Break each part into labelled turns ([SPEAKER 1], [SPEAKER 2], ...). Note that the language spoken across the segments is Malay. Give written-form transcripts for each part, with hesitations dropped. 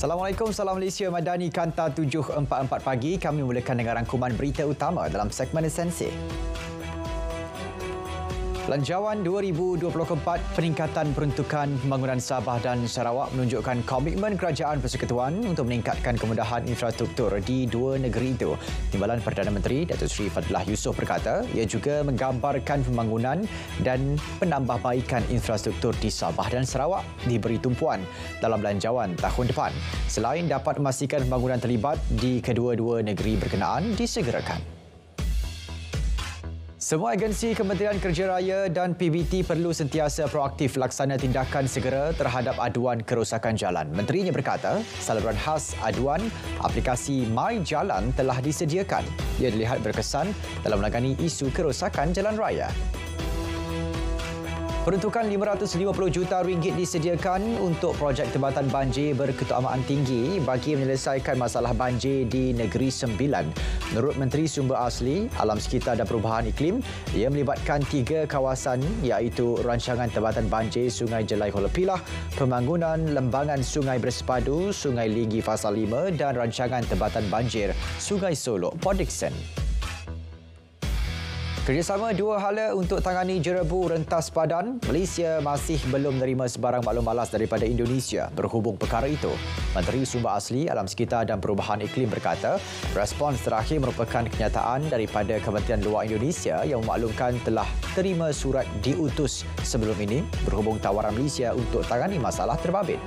[SPEAKER 1] Assalamualaikum, salam Malaysia Madani Kanta 744 pagi. Kami mulakan dengan rangkuman berita utama dalam segmen esensi. Belanjawan 2024, peningkatan peruntukan pembangunan Sabah dan Sarawak menunjukkan komitmen Kerajaan Persekutuan untuk meningkatkan kemudahan infrastruktur di dua negeri itu. Timbalan Perdana Menteri Datuk Seri Fadlah Yusof berkata, ia juga menggambarkan pembangunan dan penambahbaikan infrastruktur di Sabah dan Sarawak diberi tumpuan dalam belanjawan tahun depan. Selain dapat memastikan pembangunan terlibat di kedua-dua negeri berkenaan disegerakan. Semua agensi Kementerian Kerja Raya dan PBT perlu sentiasa proaktif laksana tindakan segera terhadap aduan kerosakan jalan. Menterinya berkata, saluran khas aduan aplikasi My Jalan telah disediakan. Ia dilihat berkesan dalam menangani isu kerosakan jalan raya. Peruntukan RM550 juta disediakan untuk projek Tempatan Banjir berkeutamaan tinggi bagi menyelesaikan masalah banjir di Negeri Sembilan. Menurut Menteri Sumber Asli, Alam Sekitar dan Perubahan Iklim, ia melibatkan 3 kawasan iaitu rancangan Tempatan Banjir Sungai Jelai Hulu Pilah, pembangunan lembangan sungai bersepadu Sungai Linggi Fasa 5 dan rancangan Tempatan Banjir Sungai Solok Port Dickson. Kerjasama dua hala untuk tangani jerebu rentas padan, Malaysia masih belum menerima sebarang maklum balas daripada Indonesia berhubung perkara itu. Menteri Sumber Asli, Alam Sekitar dan Perubahan Iklim berkata, respons terakhir merupakan kenyataan daripada Kementerian Luar Indonesia yang memaklumkan telah terima surat diutus sebelum ini berhubung tawaran Malaysia untuk tangani masalah terbabit.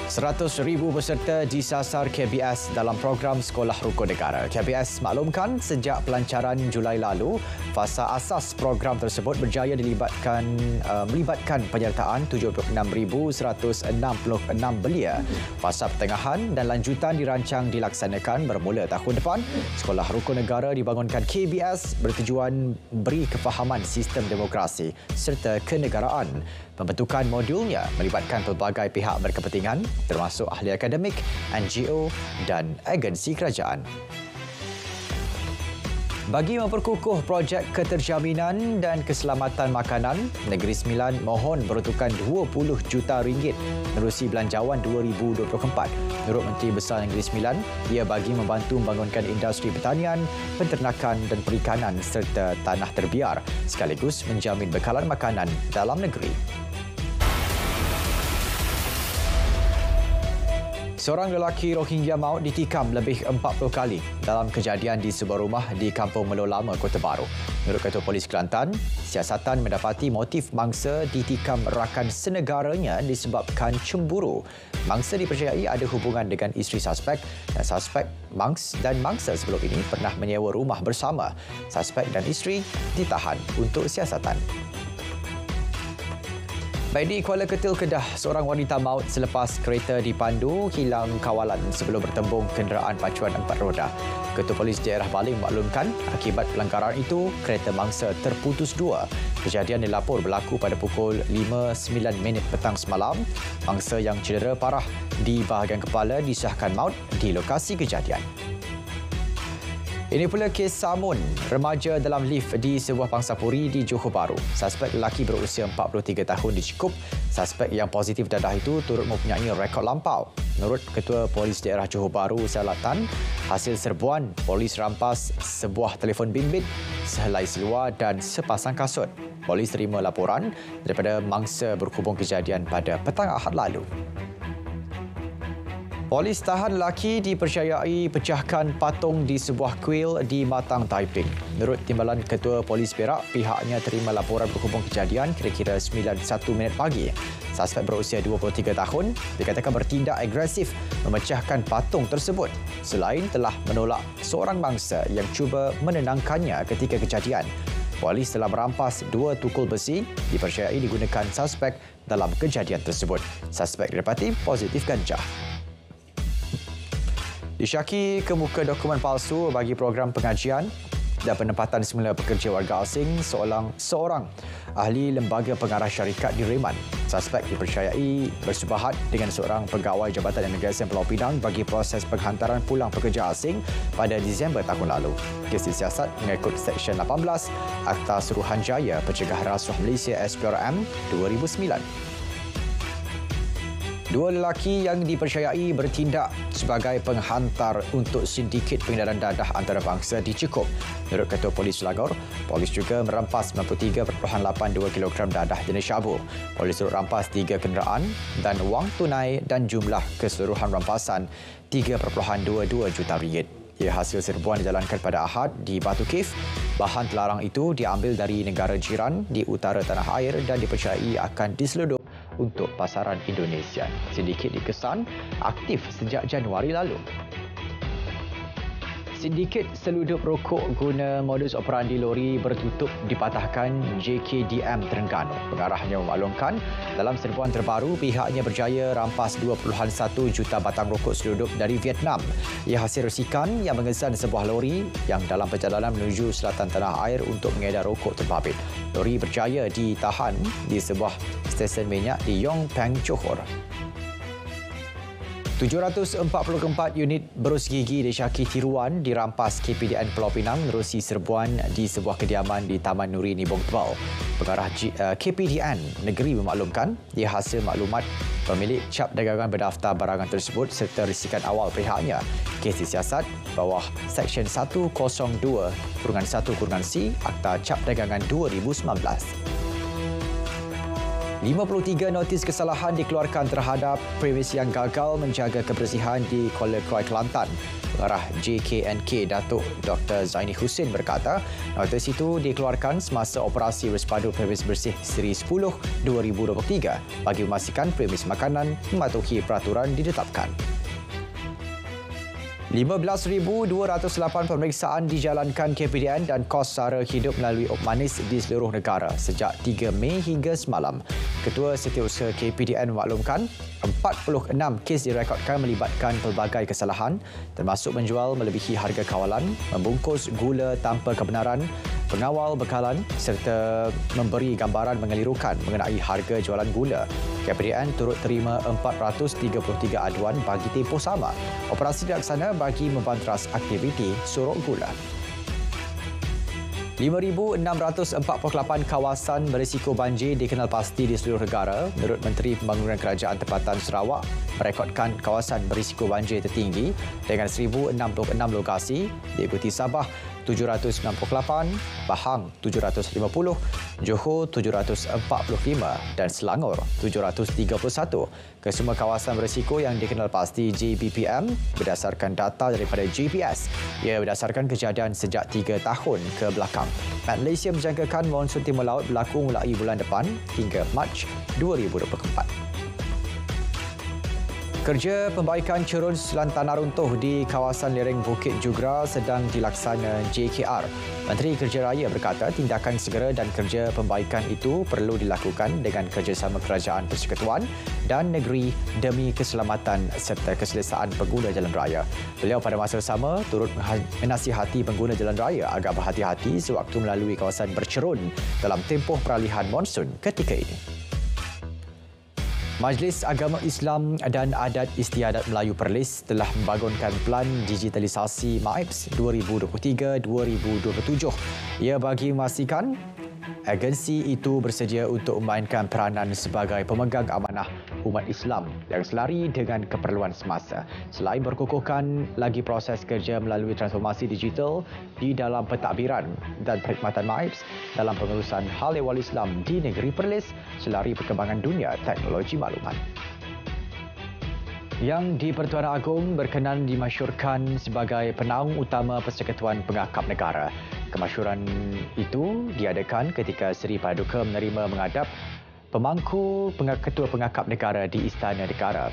[SPEAKER 1] 100,000 peserta disasar KBS dalam program Sekolah Rukun Negara. KBS maklumkan sejak pelancaran Julai lalu, fasa asas program tersebut berjaya melibatkan penyertaan 76,166 belia. Fasa pertengahan dan lanjutan dirancang dilaksanakan bermula tahun depan. Sekolah Rukun Negara dibangunkan KBS bertujuan beri kefahaman sistem demokrasi serta kenegaraan. Pembentukan modulnya melibatkan pelbagai pihak berkepentingan termasuk ahli akademik, NGO dan agensi kerajaan. Bagi memperkukuh projek keterjaminan dan keselamatan makanan, Negeri Sembilan mohon peruntukan RM20 juta menerusi Belanjawan 2024. Menurut Menteri Besar Negeri Sembilan, ia bagi membantu membangunkan industri pertanian, penternakan dan perikanan serta tanah terbiar sekaligus menjamin bekalan makanan dalam negeri. Seorang lelaki Rohingya maut ditikam lebih 40 kali dalam kejadian di sebuah rumah di Kampung Melo Lama, Kota Baru. Menurut Ketua Polis Kelantan, siasatan mendapati motif mangsa ditikam rakan senegaranya disebabkan cemburu. Mangsa dipercayai ada hubungan dengan isteri suspek dan suspek dan mangsa sebelum ini pernah menyewa rumah bersama. Suspek dan isteri ditahan untuk siasatan. Baik di Kuala Ketil, Kedah, seorang wanita maut selepas kereta dipandu hilang kawalan sebelum bertembung kenderaan pacuan 4 roda. Ketua Polis Daerah Baling maklumkan akibat pelanggaran itu, kereta mangsa terputus dua. Kejadian dilapor berlaku pada pukul 5.09 petang semalam. Mangsa yang cedera parah di bahagian kepala disahkan maut di lokasi kejadian. Ini pula kes samun remaja dalam lift di sebuah pangsapuri di Johor Bahru. Suspek lelaki berusia 43 tahun dicekup. Suspek yang positif dadah itu turut mempunyai rekod lampau. Menurut Ketua Polis Daerah Johor Bahru, Selatan, hasil serbuan, polis rampas sebuah telefon bimbit, sehelai seluar dan sepasang kasut. Polis terima laporan daripada mangsa berhubung kejadian pada petang Ahad lalu. Polis tahan lelaki dipercayai pecahkan patung di sebuah kuil di Matang, Taiping. Menurut Timbalan Ketua Polis Perak, pihaknya terima laporan berhubung kejadian kira-kira 9:01 pagi. Suspek berusia 23 tahun dikatakan bertindak agresif memecahkan patung tersebut. Selain telah menolak seorang mangsa yang cuba menenangkannya ketika kejadian. Polis telah merampas 2 tukul besi dipercayai digunakan suspek dalam kejadian tersebut. Suspek didapati positif ganja. Disyaki kemuka dokumen palsu bagi program pengajian dan penempatan semula pekerja warga asing seorang ahli lembaga pengarah syarikat di Reman. Suspek dipercayai bersubahat dengan seorang pegawai Jabatan Imigresen Pulau Pinang bagi proses penghantaran pulang pekerja asing pada Disember tahun lalu. Kes disiasat mengikut Seksyen 18 Akta Suruhanjaya Pencegahan Rasuah Malaysia SPRM 2009. Dua lelaki yang dipercayai bertindak sebagai penghantar untuk sindiket pengedaran dadah antarabangsa dicekup. Menurut Ketua Polis Selangor, polis juga merampas 93.82 kg dadah jenis syabu. Polis turut rampas 3 kenderaan dan wang tunai dan jumlah keseluruhan rampasan RM3.22 juta. Ia hasil serbuan dijalankan pada Ahad di Batu Cave. Bahan terlarang itu diambil dari negara jiran di utara tanah air dan dipercayai akan diseludup untuk pasaran Indonesia. Sindiket dikesan aktif sejak Januari lalu. Sindiket seludup rokok guna modus operandi lori bertutup dipatahkan JKDM Terengganu. Pengarahnya memaklumkan dalam serbuan terbaru pihaknya berjaya rampas 2.1 juta batang rokok seludup dari Vietnam. Ia hasil resikan yang mengesan sebuah lori yang dalam perjalanan menuju selatan tanah air untuk mengedar rokok terbabit. Lori berjaya ditahan di sebuah stesen minyak di Yong Peng, Johor. 744 unit berus gigi disyaki tiruan dirampas KPDN Pulau Pinang menerusi serbuan di sebuah kediaman di Taman Nuri Nibong Tebal. Pengarah KPDN Negeri memaklumkan ia hasil maklumat pemilik cap dagangan berdaftar barangan tersebut serta risikan awal pihaknya. Kes disiasat bawah Seksyen 102-1-C Akta Cap Dagangan 2019. 53 notis kesalahan dikeluarkan terhadap premis yang gagal menjaga kebersihan di Kuala Krai, Kelantan. Pengarah JKNK Datuk Dr. Zaini Husin berkata, notis itu dikeluarkan semasa operasi Respadu Premis Bersih Seri 10/2023 bagi memastikan premis makanan mematuhi peraturan ditetapkan. 15,208 pemeriksaan dijalankan KPDN dan kos sara hidup melalui Opmanis di seluruh negara sejak 3 Mei hingga semalam. Ketua Setiausaha KPDN memaklumkan 46 kes direkodkan melibatkan pelbagai kesalahan termasuk menjual melebihi harga kawalan, membungkus gula tanpa kebenaran, pengawal bekalan serta memberi gambaran mengelirukan mengenai harga jualan gula. KPDN turut terima 433 aduan bagi tempoh sama. Operasi dilaksana bagi membanteras aktiviti sorok gula. 5,648 kawasan berisiko banjir dikenal pasti di seluruh negara. Menurut Menteri Pembangunan Kerajaan Tempatan Sarawak, merekodkan kawasan berisiko banjir tertinggi dengan 1,066 lokasi, diikuti Sabah 798, Pahang 750, Johor 745 dan Selangor 731. Kesemua kawasan berisiko yang dikenal pasti JBPM berdasarkan data daripada GPS. Ia berdasarkan kejadian sejak 3 tahun ke belakang. Malaysia menjangkakan monsun timur laut berlaku mulai bulan depan hingga Mac 2024. Kerja pembaikan cerun selan tanah runtuh di kawasan lereng Bukit Jugra sedang dilaksana JKR. Menteri Kerja Raya berkata tindakan segera dan kerja pembaikan itu perlu dilakukan dengan kerjasama Kerajaan Persekutuan dan negeri demi keselamatan serta keselesaan pengguna jalan raya. Beliau pada masa sama turut menasihati pengguna jalan raya agar berhati-hati sewaktu melalui kawasan bercerun dalam tempoh peralihan monsun ketika ini. Majlis Agama Islam dan Adat Istiadat Melayu Perlis telah membangunkan Pelan Digitalisasi MAIPS 2023-2027. Ia bagi memastikan agensi itu bersedia untuk memainkan peranan sebagai pemegang amanah umat Islam yang selari dengan keperluan semasa. Selain berkukuhkan lagi proses kerja melalui transformasi digital di dalam pentadbiran dan perkhidmatan MAIPS dalam pengurusan hal ehwal Islam di negeri Perlis selari perkembangan dunia teknologi maklumat. Yang di-Pertuan Agong berkenan dimasyurkan sebagai penaung utama Persekutuan Pengakap Negara. Kemasyuran itu diadakan ketika Seri Paduka menerima menghadap pemangku Ketua Pengakap Negara di Istana Negara.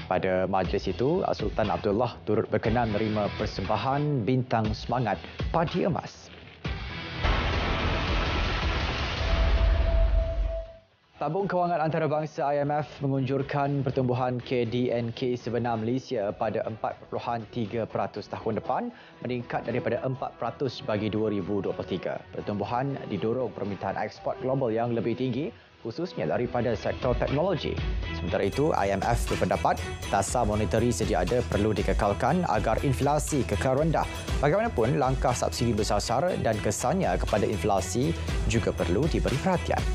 [SPEAKER 1] Pada majlis itu, Sultan Abdullah turut berkenan menerima persembahan bintang semangat padi emas. Tabung Kewangan Antarabangsa IMF mengunjurkan pertumbuhan KDNK sebenar Malaysia pada 4.3% tahun depan meningkat daripada 4% bagi 2023. Pertumbuhan didorong permintaan ekspor global yang lebih tinggi khususnya daripada sektor teknologi. Sementara itu, IMF berpendapat tasa monetari sedia ada perlu dikekalkan agar inflasi kekal rendah. Bagaimanapun, langkah subsidi bersasar dan kesannya kepada inflasi juga perlu diberi perhatian.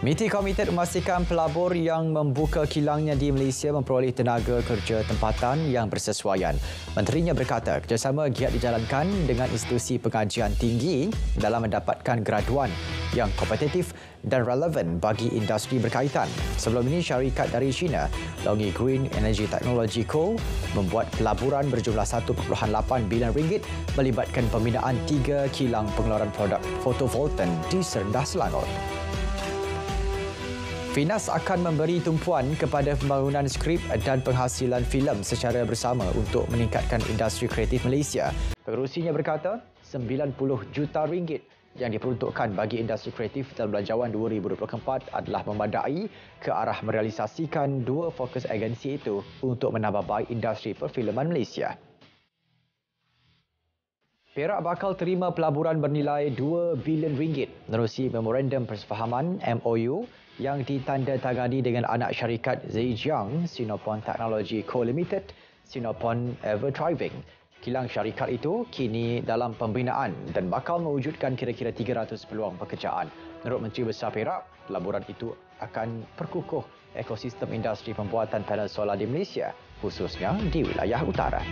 [SPEAKER 1] MITI komited memastikan pelabur yang membuka kilangnya di Malaysia memperoleh tenaga kerja tempatan yang bersesuaian. Menterinya berkata kerjasama giat dijalankan dengan institusi pengajian tinggi dalam mendapatkan graduan yang kompetitif dan relevan bagi industri berkaitan. Sebelum ini, syarikat dari China, Longi Green Energy Technology Co. membuat pelaburan berjumlah 1.8 bilion ringgit melibatkan pembinaan 3 kilang pengeluaran produk fotovoltaik di serendah Selangor. Finas akan memberi tumpuan kepada pembangunan skrip dan penghasilan filem secara bersama untuk meningkatkan industri kreatif Malaysia. Pengerusinya berkata, 90 juta ringgit yang diperuntukkan bagi industri kreatif dalam Belanjawan 2024 adalah memadai ke arah merealisasikan dua fokus agensi itu untuk menambah baik industri perfilman Malaysia. Perak bakal terima pelaburan bernilai 2 bilion ringgit menerusi Memorandum Persefahaman MOU yang ditandatangani dengan anak syarikat Zhejiang Sinopon Technology Co Limited, Sinopon Everdriving. Kilang syarikat itu kini dalam pembinaan dan bakal mewujudkan kira-kira 300 peluang pekerjaan. Menurut Menteri Besar Perak, pelaburan itu akan perkukuh ekosistem industri pembuatan panel solar di Malaysia, khususnya di wilayah utara.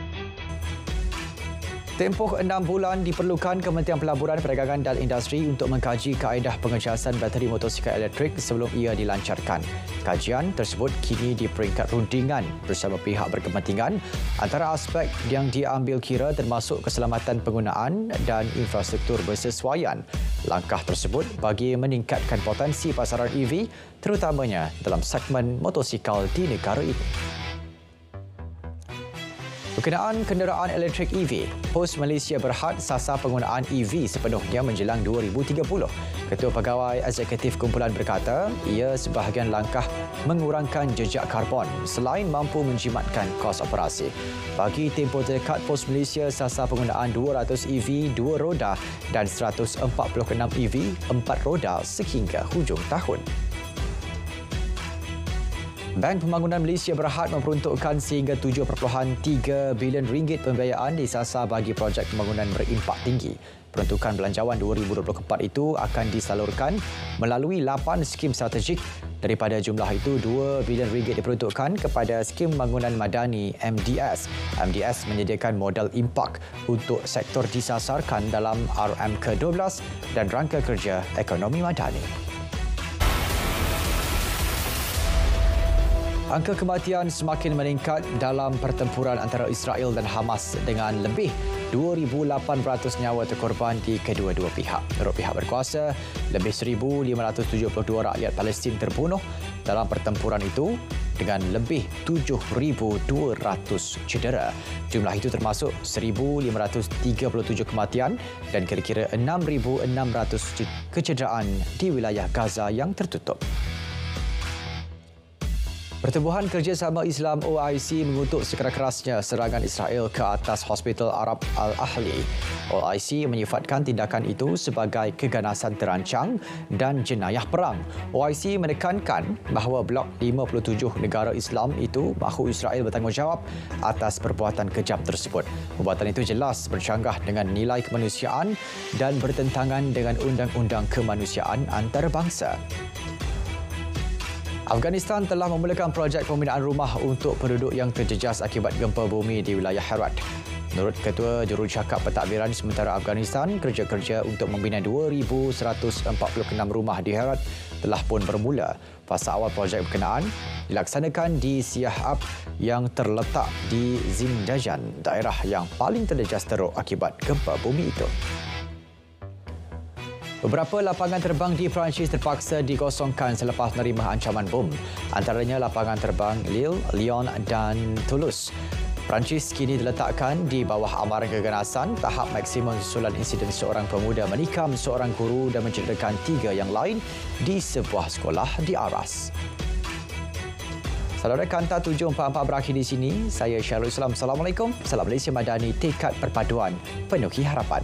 [SPEAKER 1] Tempoh 6 bulan diperlukan Kementerian Pelaburan, Perdagangan dan Industri untuk mengkaji kaedah pengecasan bateri motosikal elektrik sebelum ia dilancarkan. Kajian tersebut kini di peringkat rundingan bersama pihak berkepentingan. Antara aspek yang diambil kira termasuk keselamatan penggunaan dan infrastruktur bersesuaian. Langkah tersebut bagi meningkatkan potensi pasaran EV terutamanya dalam segmen motosikal di negara itu. Berkenaan kenderaan elektrik EV, POS Malaysia berhad sasar penggunaan EV sepenuhnya menjelang 2030. Ketua Pegawai Eksekutif Kumpulan berkata, ia sebahagian langkah mengurangkan jejak karbon selain mampu menjimatkan kos operasi. Bagi tempoh terdekat, POS Malaysia sasar penggunaan 200 EV 2 roda dan 146 EV 4 roda sehingga hujung tahun. Bank Pembangunan Malaysia berhad memperuntukkan sehingga 7.3 bilion ringgit pembiayaan disasar bagi projek pembangunan berimpak tinggi. Peruntukan Belanjawan 2024 itu akan disalurkan melalui 8 skim strategik. Daripada jumlah itu, 2 bilion ringgit diperuntukkan kepada skim pembangunan madani MDS. MDS menyediakan modal impak untuk sektor disasarkan dalam RM ke-12 dan rangka kerja ekonomi madani. Angka kematian semakin meningkat dalam pertempuran antara Israel dan Hamas dengan lebih 2,800 nyawa terkorban di kedua-dua pihak. Menurut pihak berkuasa, lebih 1,572 rakyat Palestin terbunuh dalam pertempuran itu dengan lebih 7,200 cedera. Jumlah itu termasuk 1,537 kematian dan kira-kira 6,600 kecederaan di wilayah Gaza yang tertutup. Pertubuhan Kerjasama Islam OIC mengutuk sekeras-kerasnya serangan Israel ke atas Hospital Arab Al-Ahli. OIC menyifatkan tindakan itu sebagai keganasan terancang dan jenayah perang. OIC menekankan bahawa Blok 57 negara Islam itu mahu Israel bertanggungjawab atas perbuatan kejam tersebut. Perbuatan itu jelas bercanggah dengan nilai kemanusiaan dan bertentangan dengan undang-undang kemanusiaan antarabangsa. Afghanistan telah memulakan projek pembinaan rumah untuk penduduk yang terjejas akibat gempa bumi di wilayah Herat. Menurut Ketua Jurucakap Pentadbiran Sementara Afghanistan, kerja-kerja untuk membina 2,146 rumah di Herat telah pun bermula. Fasa awal projek berkenaan dilaksanakan di Siah Ab yang terletak di Zindajan, daerah yang paling terjejas teruk akibat gempa bumi itu. Beberapa lapangan terbang di Perancis terpaksa digosongkan selepas menerima ancaman bom. Antaranya lapangan terbang Lille, Lyon dan Toulouse. Perancis kini diletakkan di bawah amaran keganasan tahap maksimum susulan insiden seorang pemuda menikam seorang guru dan mencederakan 3 yang lain di sebuah sekolah di Aras. Saudara, Kanta 744 berakhir di sini. Saya Syarul Islam. Assalamualaikum. Salam Malaysia Madani, tekad perpaduan penuhi harapan.